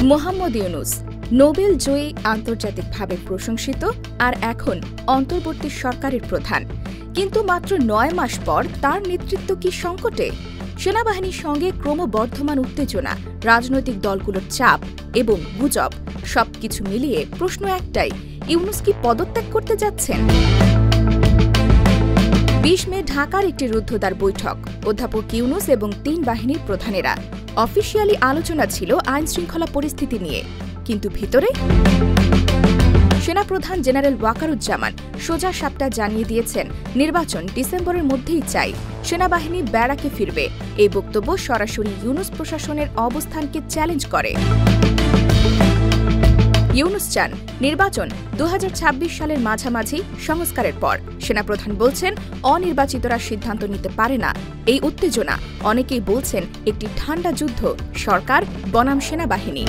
Mohammad Yunus Nobel জয়ী, আন্তর্জাতিকভাবে প্রশংসিত আর এখন অন্তর্বর্তী সরকারের প্রধান। কিন্তু মাত্র ৯ মাস পর তার নেতৃত্ব কি সংকটে? সেনাবাহিনীর সঙ্গে ক্রমবর্ধমান উত্তেজনা, রাজনৈতিক দলগুলোর চাপ এবং গুজব সবকিছু মিলিয়ে প্রশ্ন একটাই, ইউনূস কি পদত্যাগ করতে যাচ্ছেন? ২০ মে ঢাকার একটি রুদ্ধদ্বার বৈঠক, অধ্যাপক ইউনূস এবং ৩ বাহিনীর প্রধানেরা। অফিসিয়ালি আলোচনা ছিল আইনশৃঙ্খলা পরিস্থিতি নিয়ে, কিন্তু ভিতরে সেনাপ্রধান জেনারেল ওয়াকারুজ্জামান সোজা সাপটা জানিয়ে দিয়েছেন, নির্বাচন ডিসেম্বরের মধ্যেই চাই, সেনাবাহিনী ব্যারাকে ফিরবে। এই বক্তব্য সরাসরি ইউনূস প্রশাসনের অবস্থানকে চ্যালেঞ্জ করে। ইউনূস চান নির্বাচন ২০২৬ সালের মাঝামাঝি, সংস্কারের পর। সেনাপ্রধান বলছেন, অনির্বাচিতরা সিদ্ধান্ত নিতে পারে না। এই উত্তেজনা, অনেকেই বলছেন একটি ঠান্ডা যুদ্ধ, সরকার বনাম সেনাবাহিনী।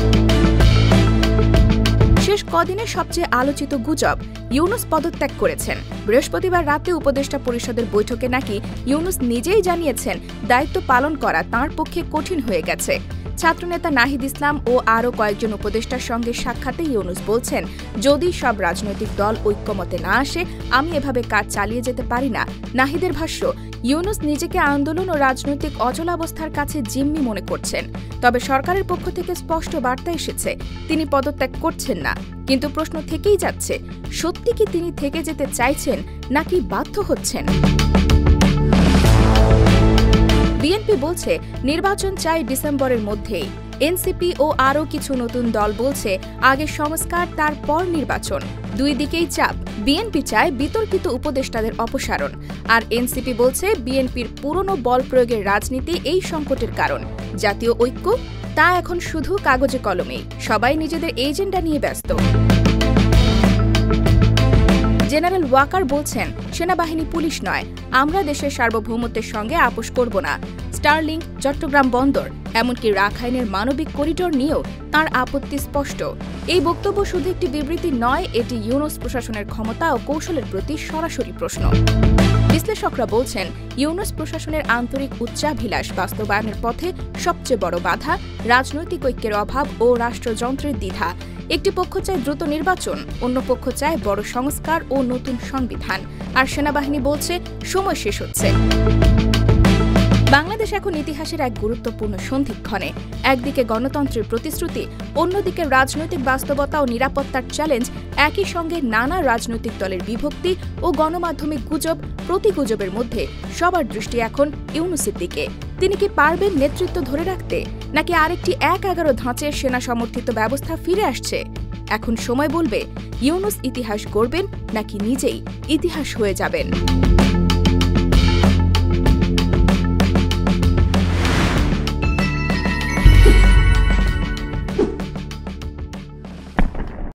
শেষ কদিনে সবচেয়ে আলোচিত গুজব, ইউনূস পদত্যাগ করেছেন। বৃহস্পতিবার রাতে উপদেষ্টা পরিষদের বৈঠকে নাকি ইউনূস নিজেই জানিয়েছেন, দায়িত্ব পালন করা তাঁর পক্ষে কঠিন হয়ে গেছে। ছাত্রনেতা নাহিদ ইসলাম ও আরও কয়েকজন উপদেষ্টার সঙ্গে সাক্ষাতে ইউনূস বলছেন, যদি সব রাজনৈতিক দল ঐক্যমতে না আসে, আমি এভাবে কাজ চালিয়ে যেতে পারি না। নাহিদের ভাষ্য, ইউনূস নিজেকে আন্দোলন ও রাজনৈতিক অচলাবস্থার কাছে জিম্মি মনে করছেন। তবে সরকারের পক্ষ থেকে স্পষ্ট বার্তা এসেছে, তিনি পদত্যাগ করছেন না। কিন্তু প্রশ্ন থেকেই যাচ্ছে, সত্যি কি তিনি থেকে যেতে চাইছেন নাকি বাধ্য হচ্ছেন? বিএনপি বলছে, নির্বাচন চাই ডিসেম্বরের মধ্যেই। এনসিপি ও আরও কিছু নতুন দল বলছে, আগে সংস্কার, তারপর নির্বাচন। দুই দিকেই চাপ। বিএনপি চায় বিতর্কিত উপদেষ্টাদের অপসারণ, আর এনসিপি বলছে বিএনপির পুরনো বল প্রয়োগের রাজনীতি এই সংকটের কারণ। জাতীয় ঐক্য, তা এখন শুধু কাগজে কলমেই, সবাই নিজেদের এজেন্ডা নিয়ে ব্যস্ত। জেনারেল ওয়াকার বলছেন, সেনাবাহিনী পুলিশ নয়, আমরা দেশের সার্বভৌমত্বের সঙ্গে আপোষ করব না। স্টার্লিং, চট্টগ্রাম বন্দর, এমনকি রাখাইনের মানবিক করিডোর নিয়েও তাঁর আপত্তি স্পষ্ট। এই বক্তব্য শুধু একটি বিবৃতি নয়, এটি ইউনূস প্রশাসনের ক্ষমতা ও কৌশলের প্রতি সরাসরি প্রশ্ন। বিশ্লেষকরা বলছেন, ইউনূস প্রশাসনের আন্তরিক উচ্চাভিলাষ বাস্তবায়নের পথে সবচেয়ে বড় বাধা রাজনৈতিক ঐক্যের অভাব ও রাষ্ট্রযন্ত্রের দ্বিধা। একটি পক্ষ চায় দ্রুত নির্বাচন, অন্য পক্ষ চায় বড় সংস্কার ও নতুন সংবিধান, আর সেনাবাহিনী বলছে সময় শেষ হচ্ছে। বাংলাদেশ এখন ইতিহাসের এক গুরুত্বপূর্ণ সন্ধিক্ষণে। একদিকে গণতন্ত্রের প্রতিশ্রুতি, অন্যদিকে রাজনৈতিক বাস্তবতা ও নিরাপত্তার চ্যালেঞ্জ, একই সঙ্গে নানা রাজনৈতিক দলের বিভক্তি ও গণমাধ্যমিক গুজব। প্রতি গুজবের মধ্যে সবার দৃষ্টি এখন ইউনূসের দিকে। তিনি কি পারবেন নেতৃত্ব ধরে রাখতে, নাকি আরেকটি ১/১১ ধাঁচের সেনা সমর্থিত ব্যবস্থা ফিরে আসছে? এখন সময় বলবে, ইউনূস ইতিহাস গড়বেন নাকি নিজেই ইতিহাস হয়ে যাবেন।